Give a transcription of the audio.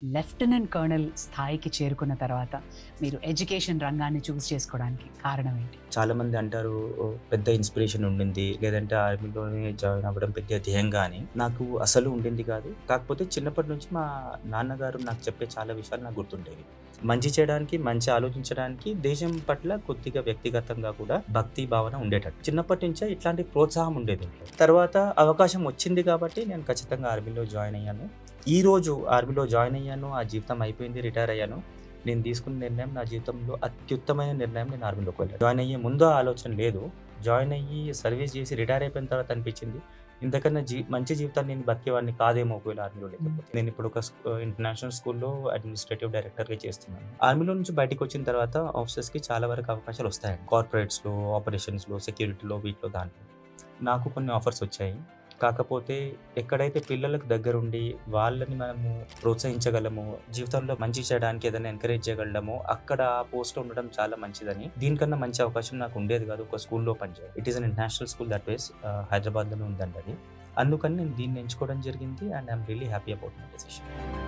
Lieutenant colonel స్థాయికి చేరుకున్న తర్వాత మీరు ఎడ్యుకేషన్ రంగాన్ని చూస్ చేసుకోవడానికి కారణం ఏంటి? చాలామంది అంటారు పెద్ద ఇన్‌స్పిరేషన్ ఉండింది. లేదంటే ఆర్మీలోనే జాయిన్ అవ్వడం పెద్ద ధ్యేయంగా అని. నాకు అసలు ఉండింది కాదు. కాకపోతే చిన్నప్పటి నుంచి మా నాన్నగారు నాకు చెప్పే చాలా విషయాలు నాకు గుర్తుండేవి. మంచి చేయడానికి, మంచి ఆలోచించడానికి, దేశం పట్ల కొద్దిగా వ్యక్తిగతంగా కూడా భక్తి భావన ఉండేటట్టు. చిన్నప్పటి నుంచే ఇట్లాంటి ప్రోత్సాహం ఉండేది ఇంట్లో. తర్వాత అవకాశం వచ్చింది కాబట్టి నేను ఖచ్చితంగా ఆర్మీలో జాయిన్ అయ్యాను. ఈరోజు ఆర్మీలో జాయిన్ అయ్యాను. ఆ జీవితం అయిపోయింది. రిటైర్ అయ్యాను. నేను తీసుకున్న నిర్ణయం నా జీవితంలో అత్యుత్తమైన నిర్ణయం. నేను ఆర్మీలోకి వెళ్ళాను. జాయిన్ అయ్యే ముందు ఆ ఆలోచన లేదు. జాయిన్ అయ్యి సర్వీస్ చేసి రిటైర్ అయిపోయిన తర్వాత అనిపించింది. ఇంతకన్నా మంచి జీవితాన్ని నేను బతికేవాడిని కాదేమో ఒకవేళ ఆర్మీలో లేకపోతే. నేను ఇప్పుడు ఒక ఇంటర్నేషనల్ స్కూల్‌లో అడ్మినిస్ట్రేటివ్ డైరెక్టర్‌గా చేస్తున్నాను. ఆర్మీలో నుంచి బయటికొచ్చిన తర్వాత ఆఫీసర్స్‌కి చాలా వరకు అవకాశాలు వస్తాయండి. కార్పొరేట్స్‌లో, ఆపరేషన్స్‌లో, సెక్యూరిటీలో వీటిలో దాంట్లో. నాకు కొన్ని ఆఫర్స్ వచ్చాయి. కాకపోతే ఎక్కడైతే పిల్లలకు దగ్గరుండి వాళ్ళని మనము ప్రోత్సహించగలమో, జీవితంలో మంచి చేయడానికి ఏదైనా ఎంకరేజ్ చేయగలమో, అక్కడ ఆ పోస్ట్‌లో ఉండడం చాలా మంచిదని, దీనికన్నా మంచి అవకాశం నాకు ఉండేది కాదు ఒక స్కూల్‌లో పనిచేయడం. It is an international school that is హైదరాబాద్‌లోనే ఉందండి అది. అందుకని నేను దీన్ని ఎంచుకోవడం జరిగింది. And I am really happy about my decision.